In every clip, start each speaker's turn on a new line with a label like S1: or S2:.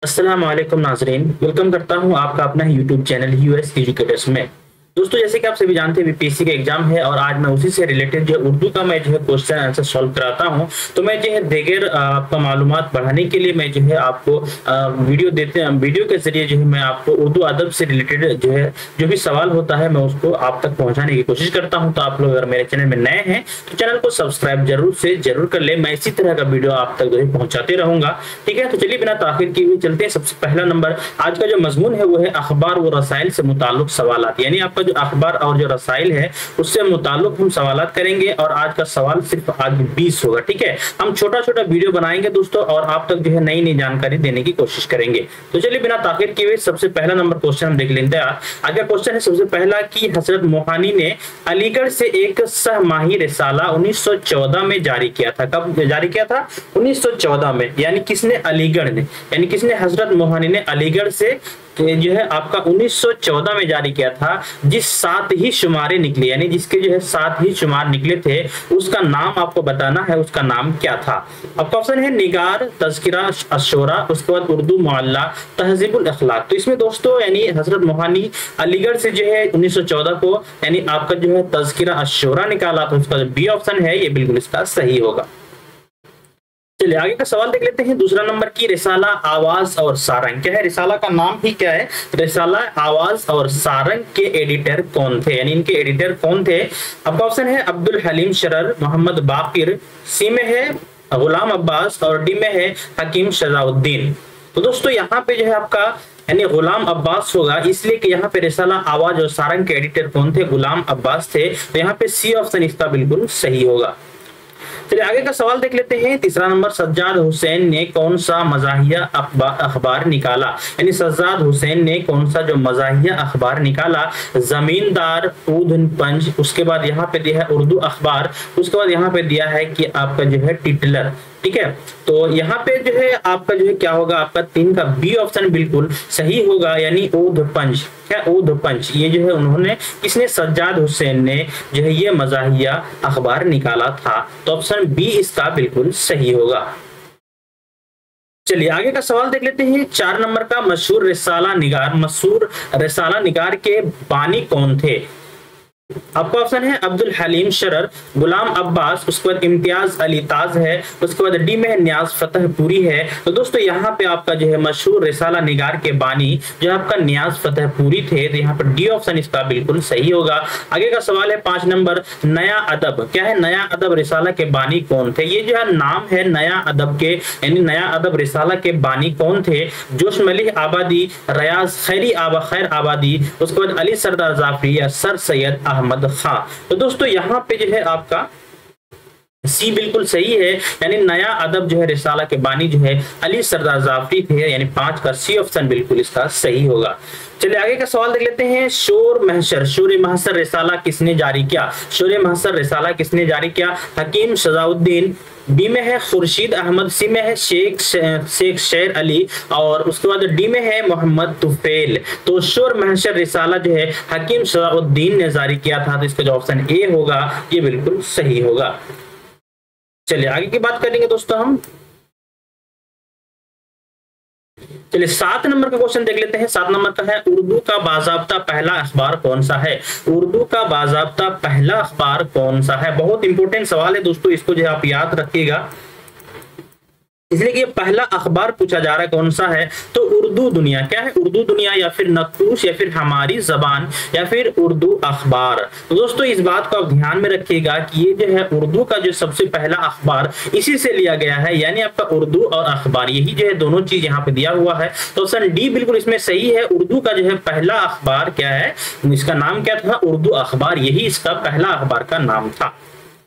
S1: अस्सलाम वालेकुम नाजरीन, वेलकम करता हूं आपका अपना यूट्यूब चैनल यूएस एजुकेटर्स में। दोस्तों, जैसे कि आप सभी जानते हैं बीपीएससी का एग्जाम है और आज मैं उसी से रिलेटेड जो उर्दू का मैं जो है क्वेश्चन आंसर सॉल्व कराता हूं। तो मैं जो है देगर आपका मालूमात बढ़ाने के लिए मैं जो है आपको वीडियो के जरिए जो है मैं आपको उर्दू अदब से रिलेटेड जो है जो भी सवाल होता है मैं उसको आप तक पहुंचाने की कोशिश करता हूं। तो आप लोग अगर मेरे चैनल में नए हैं तो चैनल को सब्सक्राइब जरूर कर ले। मैं इसी तरह का वीडियो आप तक जो है पहुंचाते रहूंगा। ठीक है, तो चलिए बिना ताखिर किए हुए चलते हैं। सबसे पहला नंबर आज का जो मजमून है वो है अखबार व रसाइल से मुताल्लिक सवालात, यानी आपका जो अखबार और जो रसाइल है उससे मुताल्लिक हम सवालात करेंगे और आज का सवाल सिर्फ आज 20 होगा। ठीक है, हम छोटा छोटा वीडियो बनाएंगे दोस्तों और आप तक जो है नई नई जानकारी देने की कोशिश करेंगे। तो चलिए बिना ताखिर किए हुए सबसे पहला नंबर क्वेश्चन हम देख लेते हैं। आज का क्वेश्चन है सबसे पहला कि हजरत मोहानी ने अलीगढ़ से एक सहमाही रिसाला 1914 में जारी किया था। कब जारी किया था? 1914 में। यानी किसने? अलीगढ़ ने, यानी किसने? हजरत मोहानी ने अलीगढ़ से जो है आपका 1914 में जारी किया था। जिस 7 ही शुमारे निकले, यानी जिसके जो है 7 ही शुमार निकले थे, उसका नाम आपको बताना है। उसका नाम क्या था? आपका ऑप्शन है निगार, तज़किरा अश-शोरा, उसके बाद उर्दू मुअल्ला, तहज़ीबुल अखलाक। तो इसमें दोस्तों यानी हजरत मोहानी अलीगढ़ से जो है 1914 को यानी आपका जो है तज़किरा अश-शोरा निकाला, तो उसका जो बी ऑप्शन है ये बिल्कुल इसका सही होगा। चलिए आगे का सवाल देख लेते हैं। दूसरा नंबर की रिसाला आवाज और सारंग क्या है? रिसाला का नाम ही क्या है? रिसाला आवाज और सारंग के एडिटर कौन थे, यानी इनके एडिटर कौन थे? आपका ऑप्शन है अब्दुल हलीम शरर, मोहम्मद बाकिर, सी में है गुलाम अब्बास और डी में है हकीम शजाउद्दीन। तो दोस्तों यहाँ पे जो है आपका यानी गुलाम अब्बास होगा, इसलिए कि यहाँ पे रिसाला आवाज और सारंग के एडिटर कौन थे? गुलाम अब्बास थे। तो यहाँ पे सी ऑप्शन इसका बिल्कुल सही होगा। चलिए आगे का सवाल देख लेते हैं। तीसरा नंबर सज्जाद हुसैन ने कौन सा मज़ाहिया अखबार निकाला, यानी सज्जाद हुसैन ने कौन सा जो मज़ाहिया अखबार निकाला? जमींदार, ऊधन पंज, उसके बाद यहाँ पे दिया है उर्दू अखबार, उसके बाद यहाँ पे दिया है कि आपका जो है टिटलर। ठीक है, तो यहाँ पे जो है आपका जो है क्या होगा? आपका 3 का बी ऑप्शन बिल्कुल सही होगा, यानी ओध पंच। क्या? ओध पंच, ये जो है उन्होंने किसने? सज्जाद हुसैन ने जो है ये मज़ाहिया अखबार निकाला था। तो ऑप्शन बी इसका बिल्कुल सही होगा। चलिए आगे का सवाल देख लेते हैं। 4 नंबर का मशहूर रिसाला निगार के बानी कौन थे? आपका ऑप्शन है अब्दुल हलीम शरर, गुलाम अब्बास, उसके बाद इम्तियाज अली ताज है, उसके बाद डी में न्याज फतेहपुरी है। तो दोस्तों यहाँ पे आपका जो है मशहूर रिसाला निगार के बानी जो आपका न्याज फतेहपुरी थे। तो यहाँ पर डी ऑप्शन इसका बिल्कुल सही होगा। आगे का सवाल है 5 नंबर नया अदब क्या है? नया अदब रिसाला के बानी कौन थे? ये जो है नाम है नया अदब के, यानी नया अदब रिसाला के बानी कौन थे? जोश मलिक आबादी, रियाज खैर आबादी, उसके बाद अली सरदार जाफरी या सर सैयद अहमद खां। तो दोस्तों यहाँ पे जो है आपका सी बिल्कुल सही है, यानी नया अदब जो है रिसाला के बानी जो है अली सरदार जाफरी थे, यानी 5 का सी ऑप्शन बिल्कुल इसका सही होगा। चलिए आगे का सवाल देख लेते हैं। शोर महशर रिसाला किसने जारी किया? शोर महशर रिसाला किसने जारी किया? हकीम शजाउद्दीन, बी में है खुर्शीद अहमद, सी में है शेख शेर अली और उसके बाद डी में है मोहम्मद तुफेल। तो शोर महशर रिसाला जो है हकीम शजाउद्दीन ने जारी किया था। तो इसका जो ऑप्शन ए होगा ये बिल्कुल सही होगा। चलिए आगे की बात करेंगे दोस्तों हम। चलिए 7 नंबर का क्वेश्चन देख लेते हैं। 7 नंबर का है उर्दू का बाज़ाब्ता पहला अखबार कौन सा है? उर्दू का बाज़ाब्ता पहला अखबार कौन सा है? बहुत इंपॉर्टेंट सवाल है दोस्तों, इसको जो है आप याद रखिएगा, इसलिए कि ये पहला अखबार पूछा जा रहा है कौन सा है। तो उर्दू दुनिया क्या है? उर्दू दुनिया या फिर नक्कूश या फिर हमारी जबान या फिर उर्दू अखबार। तो दोस्तों इस बात को आप ध्यान में रखिएगा कि ये जो है उर्दू का जो सबसे पहला अखबार इसी से लिया गया है, यानी आपका उर्दू और अखबार यही जो है दोनों चीज यहाँ पे दिया हुआ है। तो ऑप्शन डी बिल्कुल इसमें सही है। उर्दू का जो है पहला अखबार क्या है? इसका नाम क्या था? उर्दू अखबार, यही इसका पहला अखबार का नाम था।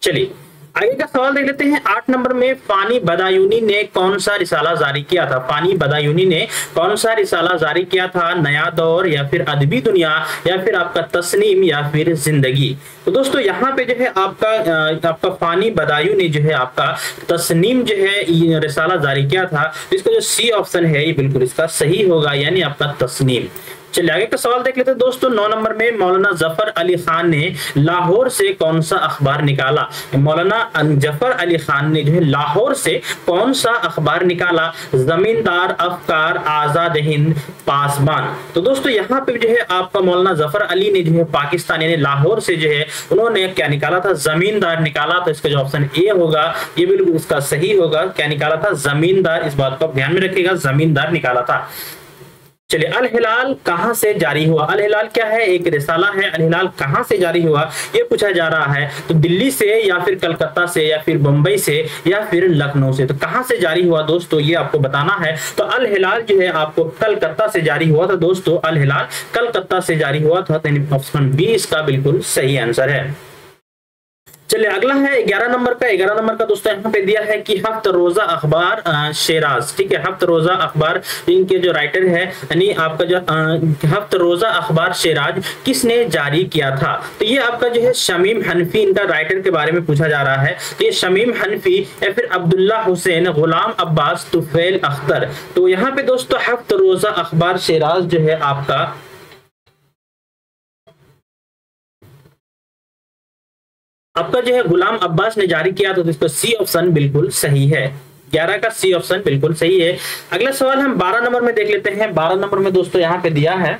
S1: चलिए आगे का सवाल देख लेते हैं। 8 नंबर में फानी बदायूनी ने कौन सा रिसाला जारी किया था? फानी बदायूनी ने कौन सा रिसाला जारी किया था? नया दौर या फिर अदबी दुनिया या फिर आपका तस्नीम या फिर जिंदगी। तो दोस्तों यहाँ पे जो है आपका फानी बदायूनी जो है आपका तस्नीम जो है रिसाला जारी किया था। तो इसका जो सी ऑप्शन है ये बिल्कुल इसका सही होगा, यानी आपका तस्नीम। चलिए आगे का सवाल देख लेते हैं दोस्तों। 9 नंबर में मौलाना जफर अली खान ने लाहौर से कौन सा अखबार निकाला? मौलाना जफर अली खान ने जो है लाहौर से कौन सा अखबार निकाला? जमींदार, अफकार, आजाद हिंद, पासबान। तो दोस्तों यहाँ पे जो है आपका मौलाना जफर अली ने जो है पाकिस्तान यानी लाहौर से जो है उन्होंने क्या निकाला था? जमींदार निकाला। तो इसका जो ऑप्शन ए होगा ये बिल्कुल इसका सही होगा। क्या निकाला था? जमींदार। इस बात को आप ध्यान में रखिएगा, जमींदार निकाला था। चलिए, अल हिलाल कहां से जारी हुआ? अल हिलाल क्या है? एक रिसाला है। अल हिलाल कहां से जारी हुआ ये पूछा जा रहा है। तो दिल्ली से या फिर कलकत्ता से या फिर बंबई से या फिर लखनऊ से। तो कहां से जारी हुआ दोस्तों ये आपको बताना है। तो अल हिलाल जो है आपको कलकत्ता से जारी हुआ था दोस्तों। अल हिलाल कलकत्ता से जारी हुआ था। तो ऑप्शन बी इसका बिल्कुल सही आंसर है। चलिए अगला है 11 नंबर का। 11 नंबर का दोस्तों यहाँ पे दिया है कि हफ्त रोजा अखबार शेराज, ठीक है, हफ्त रोजा अखबार इनके जो राइटर है यानी आपका जो हफ्त रोजा अखबार शेराज किसने जारी किया था? तो ये आपका जो है शमीम हनफी इनका राइटर के बारे में पूछा जा रहा है। तो ये शमीम हनफी या फिर अब्दुल्ला हुसैन, गुलाम अब्बास, तुफैल अख्तर। तो यहाँ पे दोस्तों हफ्त रोजा अखबार शेराज जो है आपका जो है गुलाम अब्बास ने जारी किया। तो इसका सी ऑप्शन बिल्कुल सही है। 11 का सी ऑप्शन बिल्कुल सही है। अगला सवाल हम 12 नंबर में देख लेते हैं। 12 नंबर में दोस्तों यहाँ पे दिया है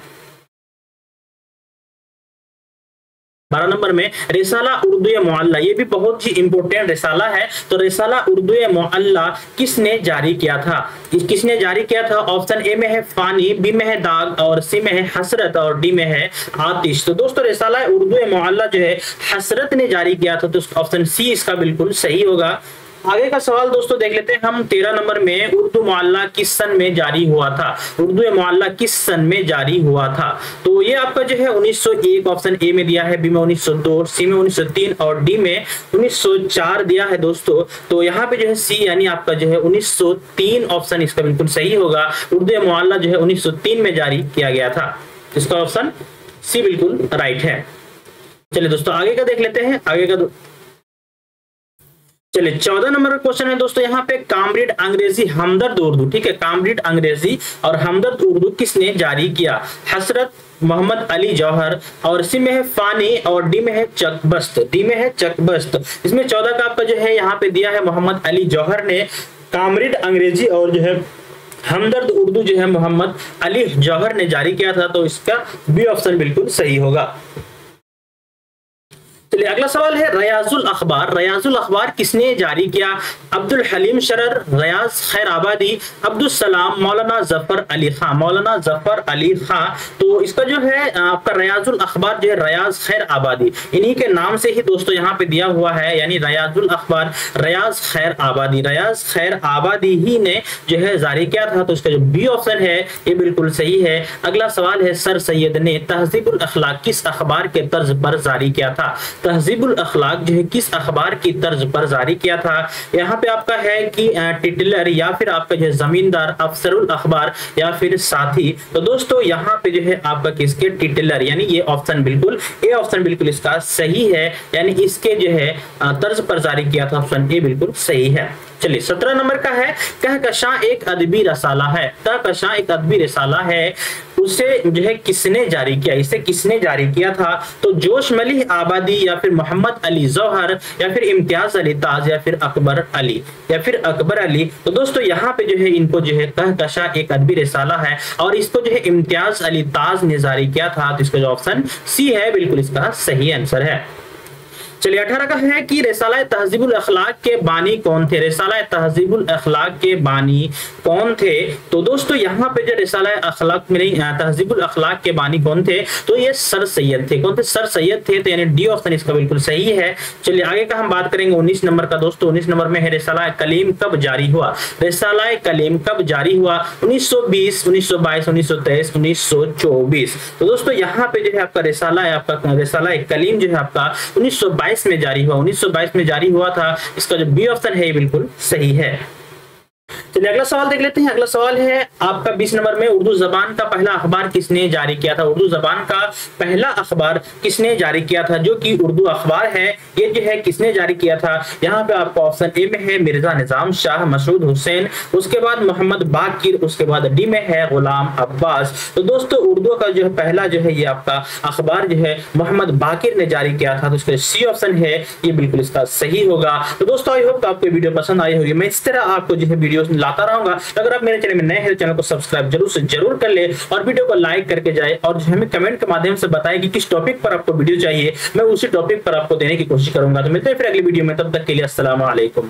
S1: 12 नंबर में रिसाला उर्दू मुअल्ला। ये भी बहुत ही इंपॉर्टेंट रिसाला है। तो रिसाला उर्दू मुअल्ला किसने जारी किया था? किसने जारी किया था? ऑप्शन ए में है फानी, बी में है दाग और सी में है हसरत और डी में है आतिश। तो दोस्तों रिसाला उर्दू मुअल्ला जो है हसरत ने जारी किया था। तो ऑप्शन सी इसका बिल्कुल सही होगा। आगे का सवाल दोस्तों देख लेते हैं हम 13 नंबर में उर्दू मुअल्ला किस सन में जारी हुआ था? उर्दू मुअल्ला किस सन में जारी हुआ था? तो ये आपका जो है 1901 ऑप्शन ए में दिया है, बी में 1902, सी में 1903 और डी में 1904 दिया है दोस्तों। तो यहाँ पे जो है सी यानी आपका जो है 1903 ऑप्शन इसका बिल्कुल सही होगा। उर्दू मुअल्ला जो है 1903 में जारी किया गया था। इसका ऑप्शन सी बिल्कुल राइट है। चलिए दोस्तों आगे का देख लेते हैं। आगे का चलिए 14 नंबर का क्वेश्चन है दोस्तों यहाँ पे कामरेड अंग्रेजी हमदर्द उर्दू, ठीक है, कामरेड अंग्रेजी और हमदर्द उर्दू किसने जारी किया? हसरत, मोहम्मद अली जौहर और सी में है फानी और डी में है चकबस्त। डी में है चकबस्त। इसमें 14 का आपका जो है यहाँ पे दिया है मोहम्मद अली जौहर ने कामरेड अंग्रेजी और जो है हमदर्द उर्दू जो है मोहम्मद अली जौहर ने जारी किया था। तो इसका बी ऑप्शन बिल्कुल सही होगा। चलिए अगला सवाल है रियाजुल अखबार। रियाजुल अखबार किसने जारी किया? अब्दुल हलीम शरर, रियाज खैर आबादी, अब्दुल सलाम, मौलाना जफर अली खान। मौलाना जफर अली खान। तो इसका जो है आपका रियाजुल अखबार जो है रियाज खैर आबादी इन्हीं के नाम से ही दोस्तों यहाँ पे दिया हुआ है, यानी रियाजुल अखबार रियाज खैर आबादी, रियाज खैर आबादी ही ने जो है जारी किया था। तो इसका जो बी ऑप्शन है ये बिल्कुल सही है। अगला सवाल है सर सैयद ने तहजीबुल अखलाक किस अखबार के तर्ज पर जारी किया था? तहजीबुल अखलाक जो है किस अखबार की तर्ज पर जारी किया था? यहाँ पे आपका है कि टिटलर या फिर आपका जो है जमींदार, अफसरुल अखबार या फिर साथी। तो दोस्तों यहाँ पे जो है आपका किसके? टिटलर, यानी ये ऑप्शन बिल्कुल ए ऑप्शन बिल्कुल इसका सही है, यानी इसके जो है तर्ज पर जारी किया था। ऑप्शन ए बिल्कुल सही है। चलिए 17 नंबर का है कहकशां एक अदबी रसाला है। कहकशां एक अदबी रसाला है, उसे जो है किसने जारी किया? इसे किसने जारी किया था? तो जोश मलिह आबादी या फिर मोहम्मद अली जौहर या फिर इम्तियाज अली ताज या फिर अकबर अली या फिर अकबर अली। तो दोस्तों यहाँ पे जो है इनको जो है कहकशां एक अदबी रसाला है और इसको जो है इम्तियाज अली ताज ने जारी किया था। तो इसका जो ऑप्शन सी है बिल्कुल इसका सही आंसर है। चलिए 18 का है कि रिसाला तहजीबुल अखलाक के बानी कौन थे? रिसाला तहजीबुल अखलाक के बानी कौन थे? तो दोस्तों यहाँ पे जो रिसाला अखलाक में तहजीबुल अखलाक के बानी कौन थे? तो ये सर सैयद थे। कौन थे? सर सैयद थे। तो यानी डी ऑप्शन इसका बिल्कुल सही है। चलिए आगे का हम बात करेंगे 19 नंबर का दोस्तों। 19 नंबर में है रिसाला कलीम कब जारी हुआ? रिसाला कलीम कब जारी हुआ? 1920, 1922, 1923, 1924। तो दोस्तों यहाँ पे जो है आपका रिसाला है, आपका रिसाला कलीम जो है आपका 1922 में जारी हुआ। 1922 में जारी हुआ था। इसका जो बी ऑप्शन है ये बिल्कुल सही है। चलिए अगला सवाल देख लेते हैं। अगला सवाल है आपका 20 नंबर में, उर्दू जबान का पहला अखबार किसने जारी किया था? उर्दू जबान का पहला अखबार किसने जारी किया था? जो कि उर्दू अखबार है, ये जो है किसने जारी किया था? यहाँ पे आपका ऑप्शन ए में है मिर्जा निजाम शाह, मसूद हुसैन, उसके बाद मोहम्मद बाकिर, उसके बाद डी में है गुलाम अब्बास। तो दोस्तों उर्दू का जो है पहला जो है ये आपका अखबार जो है मोहम्मद बाकिर ने जारी किया था। तो इसका सी ऑप्शन है ये बिल्कुल इसका सही होगा। तो दोस्तों आई होप आपको वीडियो पसंद आई होगी। मैं इस तरह आपको जो है वीडियो लाता रहूंगा। अगर आप मेरे चैनल में नए हैं तो चैनल को सब्सक्राइब जरूर से जरूर कर ले और वीडियो को लाइक करके जाए और जो हमें कमेंट के माध्यम से बताएं कि किस टॉपिक पर आपको वीडियो चाहिए, मैं उसी टॉपिक पर आपको देने की कोशिश करूंगा। तो मिलते हैं फिर अगली वीडियो में, तब तक के लिए अस्सलाम वालेकुम।